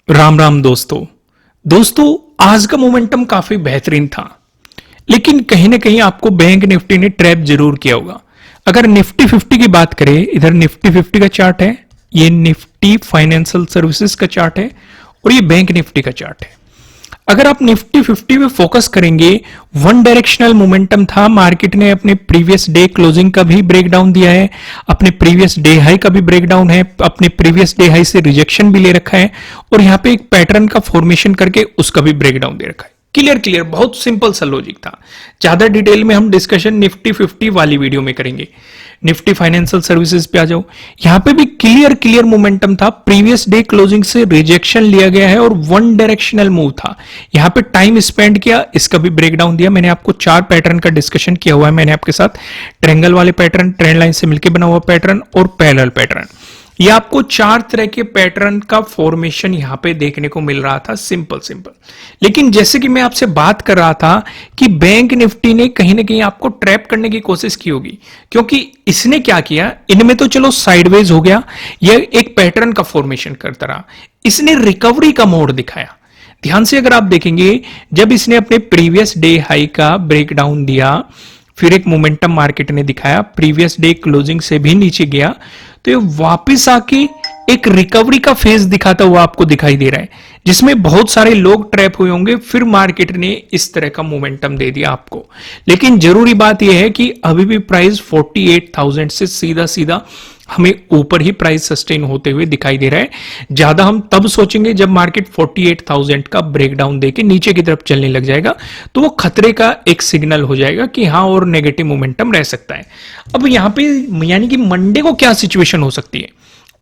राम राम दोस्तों आज का मोमेंटम काफी बेहतरीन था। लेकिन कहीं ना कहीं आपको बैंक निफ्टी ने ट्रैप जरूर किया होगा। अगर निफ्टी 50 की बात करें, इधर निफ्टी 50 का चार्ट है, ये निफ्टी फाइनेंशियल सर्विसेज का चार्ट है और ये बैंक निफ्टी का चार्ट है। अगर आप निफ्टी 50 पे फोकस करेंगे, वन डायरेक्शनल मोमेंटम था। मार्केट ने अपने प्रीवियस डे क्लोजिंग का भी ब्रेकडाउन दिया है, अपने प्रीवियस डे हाई का भी ब्रेकडाउन है, अपने प्रीवियस डे हाई से रिजेक्शन भी ले रखा है और यहां पे एक पैटर्न का फॉर्मेशन करके उसका भी ब्रेकडाउन दे रखा है। क्लियर बहुत सिंपल सा लॉजिक था। ज्यादा डिटेल में हम डिस्कशन निफ्टी 50 वाली वीडियो में करेंगे। निफ्टी फाइनेंशियल सर्विसेज पे आ जाओ, यहां पे भी क्लियर मोमेंटम था। प्रीवियस डे क्लोजिंग से रिजेक्शन लिया गया है और वन डायरेक्शनल मूव था। यहां पे टाइम स्पेंड किया, इसका भी ब्रेकडाउन दिया। मैंने आपको 4 पैटर्न का डिस्कशन किया हुआ है मैंने आपके साथ। ट्रायंगल वाले पैटर्न, ट्रेंड लाइन से मिलकर बना हुआ पैटर्न और पैरेलल पैटर्न। ये आपको 4 तरह के पैटर्न का फॉर्मेशन यहां पे देखने को मिल रहा था। सिंपल लेकिन जैसे कि मैं आपसे बात कर रहा था कि बैंक निफ्टी ने कहीं ना कहीं आपको ट्रैप करने की कोशिश की होगी, क्योंकि इसने क्या किया, इनमें तो चलो साइडवेज हो गया, यह एक पैटर्न का फॉर्मेशन करता रहा। इसने रिकवरी का मोड दिखाया। ध्यान से अगर आप देखेंगे, जब इसने अपने प्रीवियस डे हाई का ब्रेकडाउन दिया, फिर एक मोमेंटम मार्केट ने दिखाया, प्रीवियस डे क्लोजिंग से भी नीचे गया, तो ये वापस आके एक रिकवरी का फेज दिखाता हुआ आपको दिखाई दे रहा है, जिसमें बहुत सारे लोग ट्रैप हुए होंगे। फिर मार्केट ने इस तरह का मोमेंटम दे दिया आपको। लेकिन जरूरी बात यह है कि अभी भी प्राइस 48,000 से सीधा हमें ऊपर ही प्राइस सस्टेन होते हुए दिखाई दे रहा है। ज्यादा हम तब सोचेंगे जब मार्केट 48,000 का ब्रेकडाउन देके नीचे की तरफ चलने लग जाएगा, तो वो खतरे का एक सिग्नल हो जाएगा कि हाँ और नेगेटिव मोमेंटम रह सकता है। अब यहां पे यानी कि मंडे को क्या सिचुएशन हो सकती है,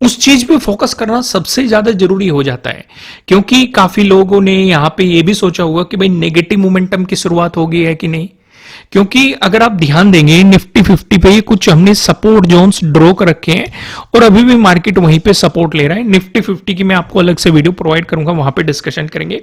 उस चीज पे फोकस करना सबसे ज्यादा जरूरी हो जाता है। क्योंकि काफी लोगों ने यहां पे ये भी सोचा होगा कि भाई नेगेटिव मोमेंटम की शुरुआत हो गई है कि नहीं। क्योंकि अगर आप ध्यान देंगे, निफ्टी 50 पे कुछ हमने सपोर्ट जोन्स ड्रॉ कर रखे हैं और अभी भी मार्केट वहीं पे सपोर्ट ले रहा है। निफ्टी 50 की मैं आपको अलग से वीडियो प्रोवाइड करूंगा, वहां पे डिस्कशन करेंगे।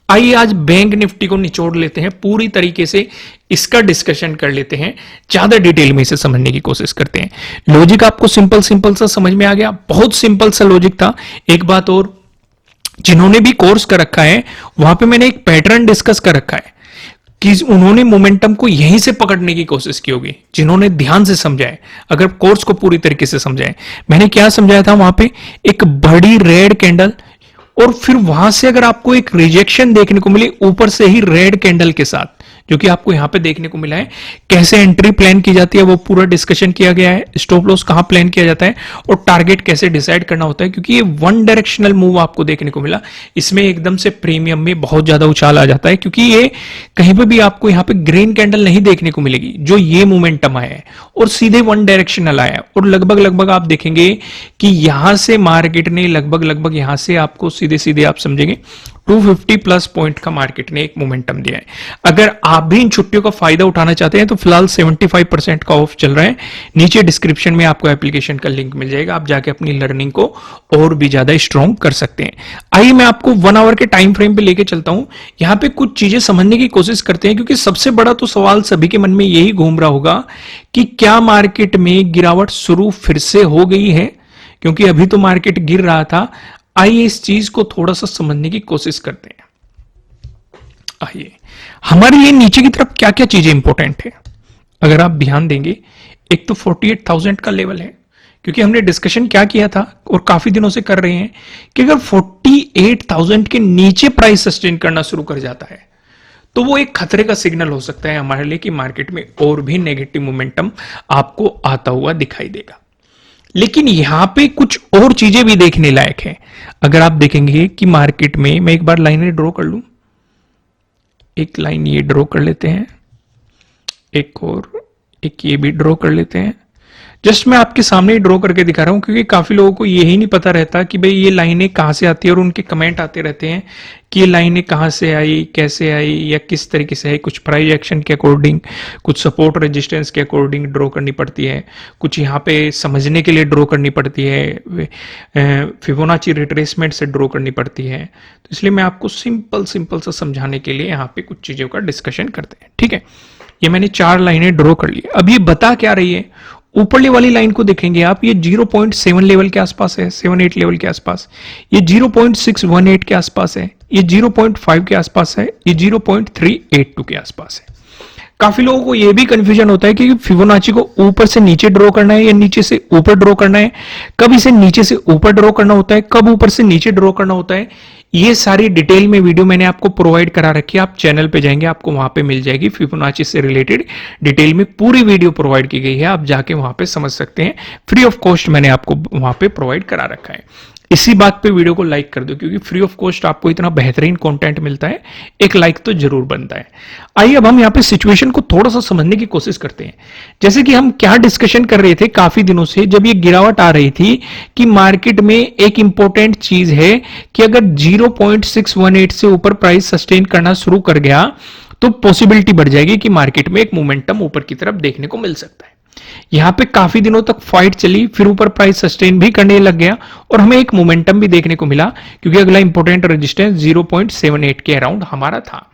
आइए आज बैंक निफ्टी को निचोड़ लेते हैं, पूरी तरीके से इसका डिस्कशन कर लेते हैं, ज्यादा डिटेल में इसे समझने की कोशिश करते हैं। लॉजिक आपको सिंपल सा समझ में आ गया, बहुत सिंपल सा लॉजिक था। एक बात और, जिन्होंने भी कोर्स कर रखा है वहां पे मैंने एक पैटर्न डिस्कस कर रखा है कि उन्होंने मोमेंटम को यहीं से पकड़ने की कोशिश की होगी, जिन्होंने ध्यान से समझा है। अगर कोर्स को पूरी तरीके से समझा है, मैंने क्या समझाया था, वहां पे एक बड़ी रेड कैंडल और फिर वहां से अगर आपको एक रिजेक्शन देखने को मिले ऊपर से ही रेड कैंडल के साथ, जो कि आपको यहां पे देखने को मिला है। कैसे एंट्री प्लान की जाती है वो पूरा डिस्कशन किया गया है, स्टॉप लॉस कहां प्लान किया जाता है और टारगेट कैसे डिसाइड करना होता है। क्योंकि ये वन डायरेक्शनल मूव आपको देखने को मिला, इसमें एकदम से प्रीमियम में बहुत ज्यादा उछाल आ जाता है, क्योंकि ये कहीं पर भी आपको यहां पे ग्रीन कैंडल नहीं देखने को मिलेगी। जो ये मोमेंटम आया है और सीधे वन डायरेक्शनल आया है और लगभग आप देखेंगे कि यहां से मार्केट ने लगभग यहां से आपको सीधे आप समझेंगे 250 प्लस पॉइंट का मार्केट ने एक मोमेंटम दिया है। अगर आप भी इन छुट्टियों का फायदा उठाना चाहते हैं तो फिलहाल 75% का ऑफ चल रहा है। नीचे डिस्क्रिप्शन में आपको एप्लीकेशन का लिंक मिल जाएगा, आप जाके अपनी लर्निंग को और भी ज्यादा स्ट्रॉन्ग कर सकते हैं। आइए मैं आपको 1 आवर के टाइम फ्रेम पे लेके चलता हूं। यहां पे कुछ चीजें समझने की कोशिश करते हैं, क्योंकि सबसे बड़ा तो सवाल सभी के मन में यही घूम रहा होगा कि क्या मार्केट में गिरावट शुरू फिर से हो गई है, क्योंकि अभी तो मार्केट गिर रहा था। आइए इस चीज को थोड़ा सा समझने की कोशिश करते हैं। आइए, हमारे लिए नीचे की तरफ क्या क्या चीजें इंपॉर्टेंट है, अगर आप ध्यान देंगे। एक तो 48,000 का लेवल है, क्योंकि हमने डिस्कशन क्या किया था और काफी दिनों से कर रहे हैं कि अगर 48,000 के नीचे प्राइस सस्टेन करना शुरू कर जाता है तो वो एक खतरे का सिग्नल हो सकता है हमारे लिए कि मार्केट में और भी नेगेटिव मोमेंटम आपको आता हुआ दिखाई देगा। लेकिन यहां पे कुछ और चीजें भी देखने लायक है। अगर आप देखेंगे कि मार्केट में, मैं एक बार लाइनें ड्रॉ कर लूं, एक लाइन ये ड्रॉ कर लेते हैं, एक और एक ये भी ड्रॉ कर लेते हैं। जस्ट मैं आपके सामने ही ड्रॉ करके दिखा रहा हूं, क्योंकि काफी लोगों को यही नहीं पता रहता कि भाई ये लाइनें कहां से आती है, और उनके कमेंट आते रहते हैं कि ये लाइनें कहां से आई, कैसे आई या किस तरीके से आई। कुछ प्राइस एक्शन के अकॉर्डिंग, कुछ सपोर्ट रेजिस्टेंस के अकॉर्डिंग ड्रॉ करनी पड़ती है, कुछ यहाँ पे समझने के लिए ड्रॉ करनी पड़ती है, फिबोनाची रिट्रेसमेंट से ड्रॉ करनी पड़ती है। तो इसलिए मैं आपको सिंपल सा समझाने के लिए यहाँ पे कुछ चीजों का डिस्कशन करते हैं। ठीक है, ये मैंने 4 लाइनें ड्रॉ कर ली। अब ये बता क्या रही है, ऊपरली वाली लाइन को देखेंगे आप, ये 0.7 लेवल के आसपास है, 7-8 लेवल के आसपास, ये 0.618 के आसपास है, ये 0.5 के आसपास है, ये 0.382 के आसपास है। काफी लोगों को यह भी कंफ्यूजन होता है कि फिबोनाची को ऊपर से नीचे ड्रॉ करना है या नीचे से ऊपर ड्रॉ करना है, कब इसे नीचे से ऊपर ड्रॉ करना होता है, कब ऊपर से नीचे ड्रॉ करना होता है। ये सारी डिटेल में वीडियो मैंने आपको प्रोवाइड करा रखी है, आप चैनल पे जाएंगे आपको वहां पे मिल जाएगी। फिबोनाची से रिलेटेड डिटेल में पूरी वीडियो प्रोवाइड की गई है, आप जाके वहां पे समझ सकते हैं। फ्री ऑफ कॉस्ट मैंने आपको वहां पे प्रोवाइड करा रखा है। इसी बात पे वीडियो को लाइक कर दो, क्योंकि फ्री ऑफ कॉस्ट आपको इतना बेहतरीन कंटेंट मिलता है, एक लाइक तो जरूर बनता है। आइए अब हम यहाँ पे सिचुएशन को थोड़ा सा समझने की कोशिश करते हैं। जैसे कि हम क्या डिस्कशन कर रहे थे काफी दिनों से, जब ये गिरावट आ रही थी कि मार्केट में एक इंपॉर्टेंट चीज है कि अगर 0.618 से ऊपर प्राइस सस्टेन करना शुरू कर गया तो पॉसिबिलिटी बढ़ जाएगी कि मार्केट में एक मोमेंटम ऊपर की तरफ देखने को मिल सकता है। यहां पे काफी दिनों तक फाइट चली, फिर ऊपर प्राइस सस्टेन भी करने लग गया और हमें एक मोमेंटम भी देखने को मिला, क्योंकि अगला इंपॉर्टेंट रेजिस्टेंस 0.78 के अराउंड हमारा था।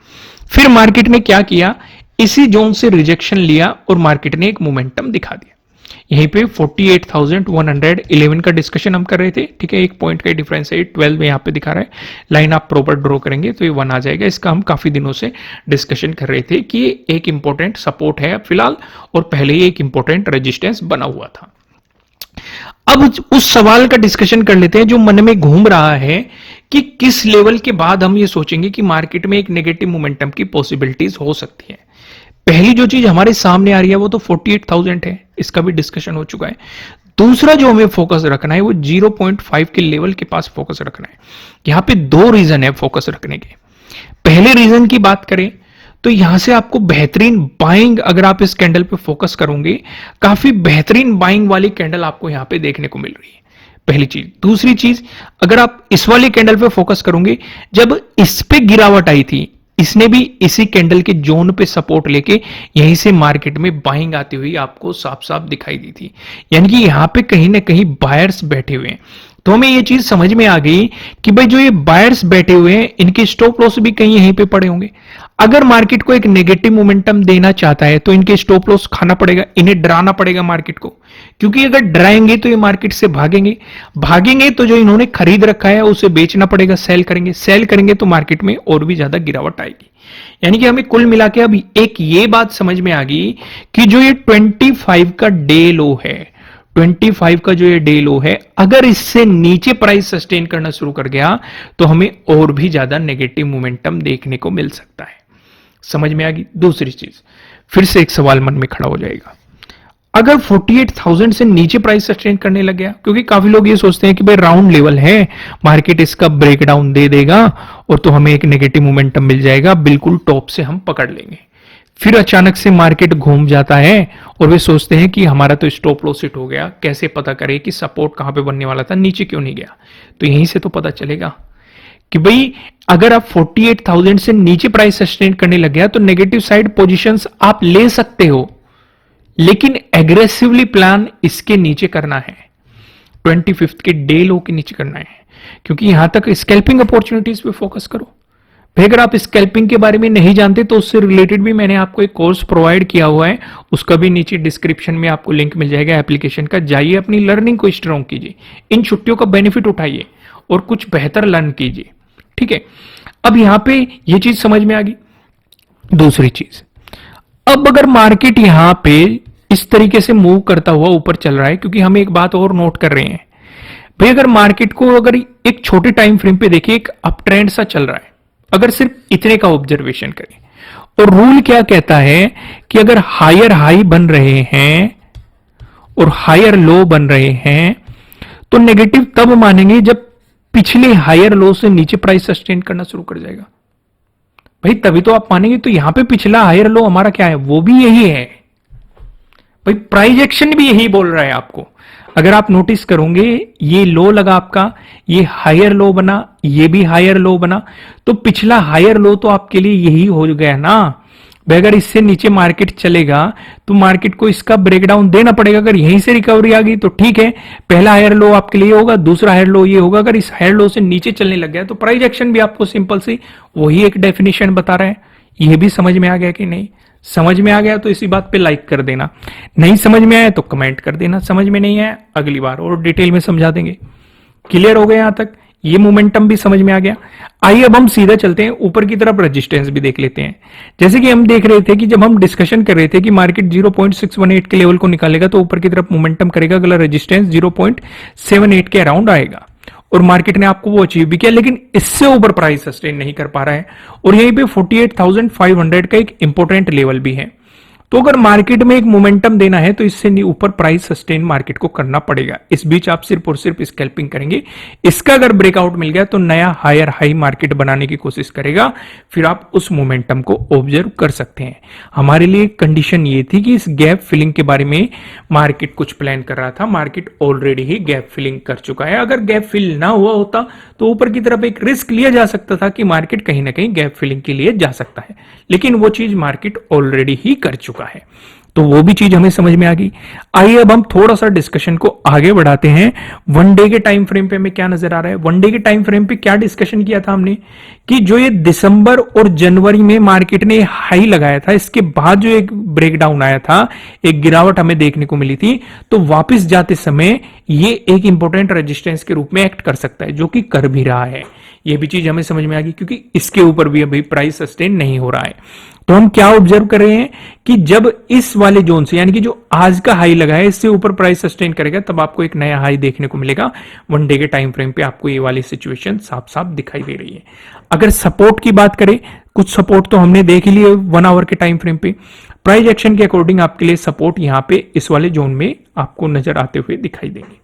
फिर मार्केट ने क्या किया, इसी जोन से रिजेक्शन लिया और मार्केट ने एक मोमेंटम दिखा दिया। यहीं पे 48,111 का डिस्कशन हम कर रहे थे, ठीक है, एक पॉइंट का डिफरेंस है, 12 में यहां पे दिखा रहा है। लाइन आप प्रॉपर ड्रॉ करेंगे तो ये 1 आ जाएगा। इसका हम काफी दिनों से डिस्कशन कर रहे थे कि ये एक इंपॉर्टेंट सपोर्ट है फिलहाल, और पहले ही एक इंपॉर्टेंट रेजिस्टेंस बना हुआ था। अब उस सवाल का डिस्कशन कर लेते हैं जो मन में घूम रहा है कि किस लेवल के बाद हम ये सोचेंगे कि मार्केट में एक नेगेटिव मोमेंटम की पॉसिबिलिटीज हो सकती है। पहली जो चीज हमारे सामने आ रही है वो तो 48,000 है, इसका भी डिस्कशन हो चुका है। दूसरा जो हमें फोकस रखना है वो 0.5 के लेवल के पास फोकस रखना है। यहां पे 2 रीजन है फोकस रखने के। पहले रीजन की बात करें तो यहां से आपको बेहतरीन बाइंग, अगर आप इस कैंडल पे फोकस करोगे, काफी बेहतरीन बाइंग वाली कैंडल आपको यहां पे देखने को मिल रही है, पहली चीज। दूसरी चीज, अगर आप इस वाली कैंडल पे फोकस करोगे, जब इस पे गिरावट आई थी, इसने भी इसी कैंडल के जोन पे सपोर्ट लेके यहीं से मार्केट में बाइंग आती हुई आपको साफ साफ दिखाई दी थी। यानी कि यहां पे कहीं ना कहीं बायर्स बैठे हुए हैं। तो हमें ये चीज समझ में आ गई कि भाई जो ये बायर्स बैठे हुए हैं, इनके स्टॉप लॉस भी कहीं यहीं पे पड़े होंगे। अगर मार्केट को एक नेगेटिव मोमेंटम देना चाहता है तो इनके स्टॉप लॉस खाना पड़ेगा, इन्हें डराना पड़ेगा मार्केट को, क्योंकि अगर डराएंगे तो ये मार्केट से भागेंगे तो जो इन्होंने खरीद रखा है उसे बेचना पड़ेगा, सेल करेंगे तो मार्केट में और भी ज्यादा गिरावट आएगी। यानी कि हमें कुल मिला के अब एक ये बात समझ में आ गई कि जो ये 25 का डे लो है, 25 का जो ये डे लो है, अगर इससे नीचे प्राइस सस्टेन करना शुरू कर गया तो हमें और भी ज्यादा नेगेटिव मोमेंटम देखने को मिल सकता है। समझ में आ गई। दूसरी चीज, फिर से एक सवाल मन में खड़ा हो जाएगा, अगर 48,000 से नीचे प्राइस सस्टेन करने लग गया, क्योंकि काफी लोग ये सोचते हैं कि भाई राउंड लेवल है, मार्केट इसका ब्रेकडाउन दे देगा और तो हमें एक नेगेटिव मोमेंटम मिल जाएगा, बिल्कुल टॉप से हम पकड़ लेंगे। फिर अचानक से मार्केट घूम जाता है और वे सोचते हैं कि हमारा तो स्टॉप लॉस हिट हो गया, कैसे पता करें कि सपोर्ट कहां पे बनने वाला था, नीचे क्यों नहीं गया। तो यहीं से तो पता चलेगा कि भाई अगर आप 48,000 से नीचे प्राइस सस्टेन करने लग गया तो नेगेटिव साइड पोजीशंस आप ले सकते हो, लेकिन एग्रेसिवली प्लान इसके नीचे करना है, 25 के डे लो के नीचे करना है, क्योंकि यहां तक स्कैल्पिंग अपॉर्चुनिटीज पे फोकस करो। भाई अगर आप स्कैल्पिंग के बारे में नहीं जानते तो उससे रिलेटेड भी मैंने आपको एक कोर्स प्रोवाइड किया हुआ है, उसका भी नीचे डिस्क्रिप्शन में आपको लिंक मिल जाएगा एप्लीकेशन का। जाइए अपनी लर्निंग को स्ट्रॉन्ग कीजिए, इन छुट्टियों का बेनिफिट उठाइए और कुछ बेहतर लर्न कीजिए, ठीक है। अब यहां पे ये चीज समझ में आ गई। दूसरी चीज, अब अगर मार्केट यहां पे इस तरीके से मूव करता हुआ ऊपर चल रहा है, क्योंकि हम एक बात और नोट कर रहे हैं भाई, अगर मार्केट को अगर एक छोटे टाइम फ्रेम पे देखिए, एक अप ट्रेंड सा चल रहा है, अगर सिर्फ इतने का ऑब्जर्वेशन करें, और रूल क्या कहता है कि अगर हायर हाई बन रहे हैं और हायर लो बन रहे हैं तो नेगेटिव तब मानेंगे जब पिछले हायर लो से नीचे प्राइस सस्टेन करना शुरू कर जाएगा, भाई तभी तो आप मानेंगे। तो यहां पे पिछला हायर लो हमारा क्या है, वो भी यही है भाई, प्राइस एक्शन भी यही बोल रहा है आपको। अगर आप नोटिस करोगे, ये लो लगा आपका, ये हायर लो बना, ये भी हायर लो बना, तो पिछला हायर लो तो आपके लिए यही हो गया ना भाई। अगर इससे नीचे मार्केट चलेगा तो मार्केट को इसका ब्रेकडाउन देना पड़ेगा। अगर यहीं से रिकवरी आ गई तो ठीक है, पहला हायर लो आपके लिए होगा, दूसरा हायर लो ये होगा। अगर इस हायर लो से नीचे चलने लग गया तो प्राइस एक्शन भी आपको सिंपल सी वही एक डेफिनेशन बता रहा है। यह भी समझ में आ गया कि नहीं? समझ में आ गया तो इसी बात पे लाइक कर देना, नहीं समझ में आया तो कमेंट कर देना, समझ में नहीं आया अगली बार और डिटेल में समझा देंगे। क्लियर हो गया यहां तक? ये मोमेंटम भी समझ में आ गया। आइए अब हम सीधा चलते हैं ऊपर की तरफ, रेजिस्टेंस भी देख लेते हैं। जैसे कि हम देख रहे थे कि जब हम डिस्कशन कर रहे थे कि मार्केट 0.618 के लेवल को निकालेगा तो ऊपर की तरफ मोमेंटम करेगा, अगला रेजिस्टेंस 0.78 के अराउंड आएगा और मार्केट ने आपको वो अचीव भी किया, लेकिन इससे ऊपर प्राइस सस्टेन नहीं कर पा रहा है और यहीं पे 48,500 का एक इंपॉर्टेंट लेवल भी है। तो अगर मार्केट में एक मोमेंटम देना है तो इससे ऊपर प्राइस सस्टेन मार्केट को करना पड़ेगा। इस बीच आप सिर्फ और सिर्फ स्कैल्पिंग करेंगे। इसका अगर ब्रेकआउट मिल गया तो नया हायर हाई मार्केट बनाने की कोशिश करेगा, फिर आप उस मोमेंटम को ऑब्जर्व कर सकते हैं। हमारे लिए कंडीशन ये थी कि इस गैप फिलिंग के बारे में मार्केट कुछ प्लान कर रहा था, मार्केट ऑलरेडी ही गैप फिलिंग कर चुका है। अगर गैप फिल ना हुआ होता तो ऊपर की तरफ एक रिस्क लिया जा सकता था कि मार्केट कहीं ना कहीं गैप फिलिंग के लिए जा सकता है, लेकिन वो चीज मार्केट ऑलरेडी ही कर चुका है, तो वो भी चीज हमें समझ में आ गई। आइए अब हम थोड़ा सा डिस्कशन को आगे बढ़ाते हैं। वन डे के टाइम फ्रेम पे हमें क्या नजर आ रहा है? वन डे के टाइम फ्रेम पे क्या डिस्कशन किया था हमने कि जो ये दिसंबर और जनवरी में मार्केट ने हाई लगाया था, इसके बाद जो एक ब्रेकडाउन आया था, एक गिरावट हमें देखने को मिली थी, तो वापस जाते समय ये एक इंपॉर्टेंट रेजिस्टेंस के रूप में एक्ट कर सकता है, जो कि कर भी रहा है। ये भी चीज हमें समझ में आ गई क्योंकि इसके ऊपर भी अभी प्राइस सस्टेन नहीं हो रहा है। तो हम क्या ऑब्जर्व कर रहे हैं कि जब इस वाले जोन से, यानी कि जो आज का हाई लगा है, इससे ऊपर प्राइस सस्टेन करेगा, तब आपको एक नया हाई देखने को मिलेगा। वन डे के टाइम फ्रेम पे आपको ये वाली सिचुएशन साफ साफ दिखाई दे रही है। अगर सपोर्ट की बात करें, कुछ सपोर्ट तो हमने देख ही लिए 1 आवर के टाइम फ्रेम पे। प्राइस एक्शन के अकॉर्डिंग आपके लिए सपोर्ट यहां पे इस वाले जोन में आपको नजर आते हुए दिखाई देंगे।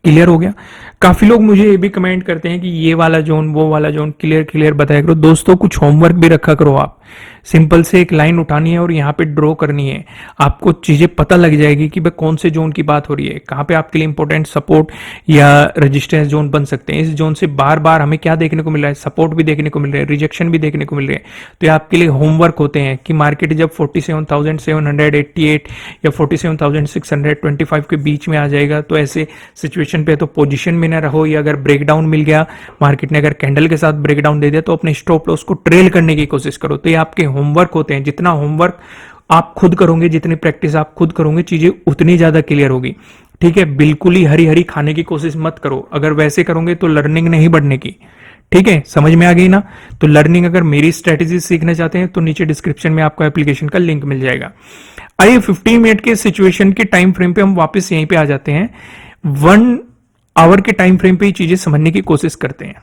क्लियर हो गया? काफी लोग मुझे ये भी कमेंट करते हैं कि ये वाला जोन, वो वाला जोन, क्लियर बताया करो। दोस्तों कुछ होमवर्क भी रखा करो। आप सिंपल से एक लाइन उठानी है और यहाँ पे ड्रॉ करनी है, आपको चीजें पता लग जाएगी कि भाई कौन से जोन की बात हो रही है, कहां पे आपके लिए इंपॉर्टेंट सपोर्ट या रेजिस्टेंस जोन बन सकते हैं। इस जोन से बार बार हमें क्या देखने को मिल रहा है? सपोर्ट भी देखने को मिल रहा है, रिजेक्शन भी देखने को मिल रहे हैं। तो ये आपके लिए होमवर्क होते हैं कि मार्केट जब 47,788 या 47,625 के बीच में आ जाएगा तो ऐसे सिचुएशन पे तो पोजीशन में ना रहो, या अगर ब्रेकडाउन मिल गया, मार्केट ने अगर कैंडल के साथ ब्रेकडाउन दे दिया तो अपने स्टॉप लॉस को ट्रेल करने की कोशिश करो। तो ये आपके होमवर्क होते हैं। जितना होमवर्क आप खुद करोगे, जितनी प्रैक्टिस आप खुद करोगे, चीजें उतनी ज्यादा क्लियर होगी। ठीक है, बिल्कुल ही हरी हरी खाने की कोशिश मत करो। अगर वैसे करोगे तो लर्निंग नहीं बढ़ने की। ठीक है, समझ में आ गई ना? तो लर्निंग, अगर मेरी स्ट्रेटेजी सीखना चाहते हैं तो नीचे डिस्क्रिप्शन में आपको एप्लीकेशन का लिंक मिल जाएगा। आइए 15 मिनट के सिचुएशन के टाइम फ्रेम पे हम वापस यहीं पे आ जाते हैं। 1 आवर के टाइम फ्रेम पे ये चीजें समझने की कोशिश करते हैं।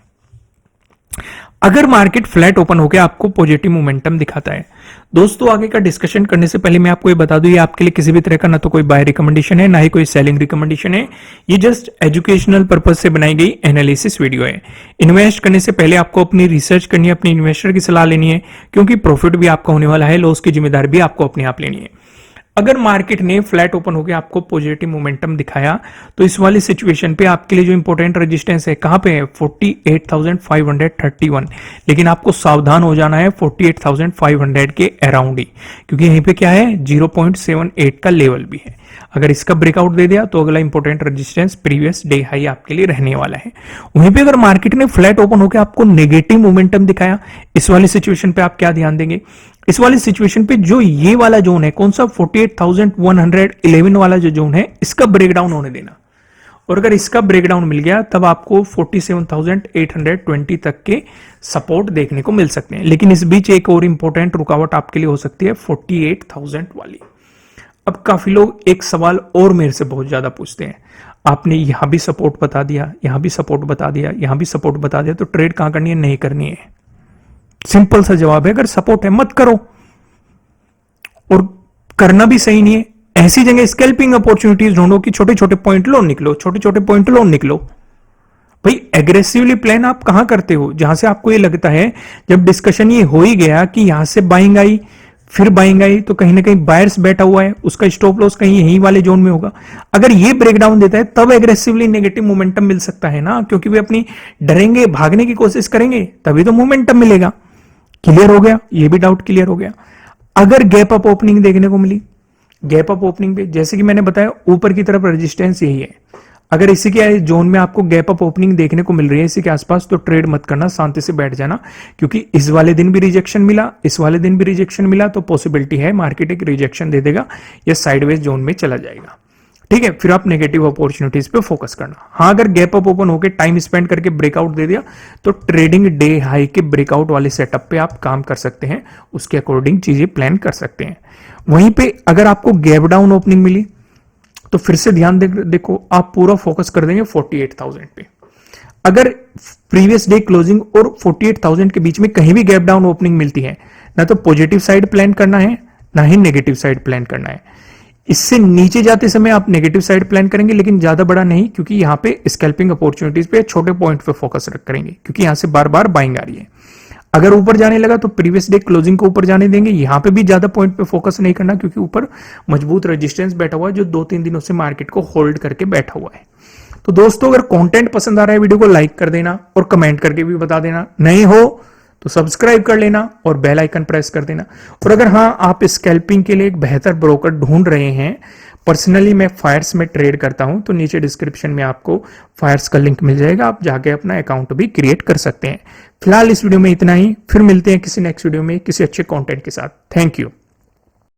अगर मार्केट फ्लैट ओपन होकर आपको पॉजिटिव मोमेंटम दिखाता है, दोस्तों आगे का डिस्कशन करने से पहले मैं आपको ये बता दूं, ये आपके लिए किसी भी तरह का ना तो कोई बाय रिकमेंडेशन है, ना ही कोई सेलिंग रिकमेंडेशन है। ये जस्ट एजुकेशनल पर्पज से बनाई गई एनालिसिस वीडियो है। इन्वेस्ट करने से पहले आपको अपनी रिसर्च करनी है, अपने इन्वेस्टर की सलाह लेनी है, क्योंकि प्रॉफिट भी आपका होने वाला है, लॉस की जिम्मेदारी भी आपको अपने आप लेनी है। अगर मार्केट ने फ्लैट ओपन होकर आपको पॉजिटिव मोमेंटम दिखाया तो इस वाली सिचुएशन पे आपके लिए जो इंपॉर्टेंट रेजिस्टेंस है कहां पे है? 48,531। लेकिन आपको सावधान हो जाना है 48,500 के अराउंड ही, क्योंकि यहीं पे क्या है? 0.78 का लेवल भी है। अगर इसका ब्रेकआउट दे दिया तो अगला important resistance previous day high आपके लिए रहने वाला है। वहीं पे अगर मार्केट ने फ्लैट ओपन होकर आपको नेगेटिव मोमेंटम दिखाया, इस वाली सिचुएशन पे आप क्या ध्यान देंगे? इस वाली सिचुएशन पे जो ये वाला जोन है, कौन सा? 48,111 वाला जो जोन है, इसका ब्रेकडाउन होने देना। और अगर इसका ब्रेकडाउन मिल गया तब आपको 47,820 तक के सपोर्ट देखने को मिल सकते हैं। लेकिन इस बीच एक और इंपॉर्टेंट रुकावट आपके लिए हो सकती है 48,000 वाली। अब काफी लोग एक सवाल और मेरे से बहुत ज्यादा पूछते हैं, आपने यहां भी सपोर्ट बता दिया, यहां भी सपोर्ट बता दिया, यहां भी सपोर्ट बता दिया, तो ट्रेड कहां करनी है? नहीं करनी है। सिंपल सा जवाब है, अगर सपोर्ट है मत करो, और करना भी सही नहीं है। ऐसी जगह स्कैल्पिंग अपॉर्चुनिटीज ढूंढो कि छोटे छोटे पॉइंट लो निकलो, छोटे छोटे पॉइंट लो निकलो। भाई एग्रेसिवली प्लान आप कहां करते हो? जहां से आपको ये लगता है, जब डिस्कशन ये हो ही गया कि यहां से बाइंग आई, फिर बाइंग आई, तो कहीं ना कहीं बायर्स बैठा हुआ है, उसका स्टॉप लॉस कहीं यही वाले जोन में होगा। अगर ये ब्रेकडाउन देता है तब एग्रेसिवली नेगेटिव मोमेंटम मिल सकता है ना, क्योंकि वे अपनी डरेंगे, भागने की कोशिश करेंगे, तभी तो मोमेंटम मिलेगा। क्लियर हो गया? ये भी डाउट क्लियर हो गया। अगर गैप अप ओपनिंग देखने को मिली, गैप अप ओपनिंग पे जैसे कि मैंने बताया ऊपर की तरफ रेजिस्टेंस यही है, अगर इसी के जोन में आपको गैप अप ओपनिंग देखने को मिल रही है इसी के आसपास, तो ट्रेड मत करना, शांति से बैठ जाना, क्योंकि इस वाले दिन भी रिजेक्शन मिला, इस वाले दिन भी रिजेक्शन मिला, तो पॉसिबिलिटी है मार्केट एक रिजेक्शन दे देगा या साइडवेज जोन में चला जाएगा। ठीक है, फिर आप नेगेटिव अपॉर्चुनिटीज पे फोकस करना। हाँ, अगर गैप अप ओपन होकर टाइम स्पेंड करके ब्रेकआउट दे दिया तो ट्रेडिंग डे हाई के ब्रेकआउट वाले सेटअप पे आप काम कर सकते हैं, उसके अकॉर्डिंग चीजें प्लान कर सकते हैं। वहीं पे अगर आपको गैप डाउन ओपनिंग मिली तो फिर से ध्यान देखो, आप पूरा फोकस कर देंगे 48,000 पे। अगर प्रीवियस डे क्लोजिंग और 48,000 के बीच में कहीं भी गैप डाउन ओपनिंग मिलती है, ना तो पॉजिटिव साइड प्लान करना है ना ही नेगेटिव साइड प्लान करना है। इससे नीचे जाते समय आप नेगेटिव साइड प्लान करेंगे, लेकिन ज्यादा बड़ा नहीं, क्योंकि यहां पे स्कैल्पिंग अपॉर्चुनिटीज पे छोटे पॉइंट पे फोकस करेंगे, क्योंकि यहां से बार बार बाइंग आ रही है। अगर ऊपर जाने लगा तो प्रीवियस डे क्लोजिंग को ऊपर जाने देंगे, यहां पे भी ज्यादा पॉइंट पे फोकस नहीं करना, क्योंकि ऊपर मजबूत रेजिस्टेंस बैठा हुआ है जो 2-3 दिनों से मार्केट को होल्ड करके बैठा हुआ है। तो दोस्तों, अगर कंटेंट पसंद आ रहा है वीडियो को लाइक कर देना और कमेंट करके भी बता देना, नहीं हो तो सब्सक्राइब कर लेना और बेल आइकन प्रेस कर देना। और अगर हाँ, आप स्कैल्पिंग के लिए एक बेहतर ब्रोकर ढूंढ रहे हैं, पर्सनली मैं फायर्स में ट्रेड करता हूं, तो नीचे डिस्क्रिप्शन में आपको फायर्स का लिंक मिल जाएगा, आप जाके अपना अकाउंट भी क्रिएट कर सकते हैं। फिलहाल इस वीडियो में इतना ही, फिर मिलते हैं किसी नेक्स्ट वीडियो में किसी अच्छे कंटेंट के साथ। Thank you.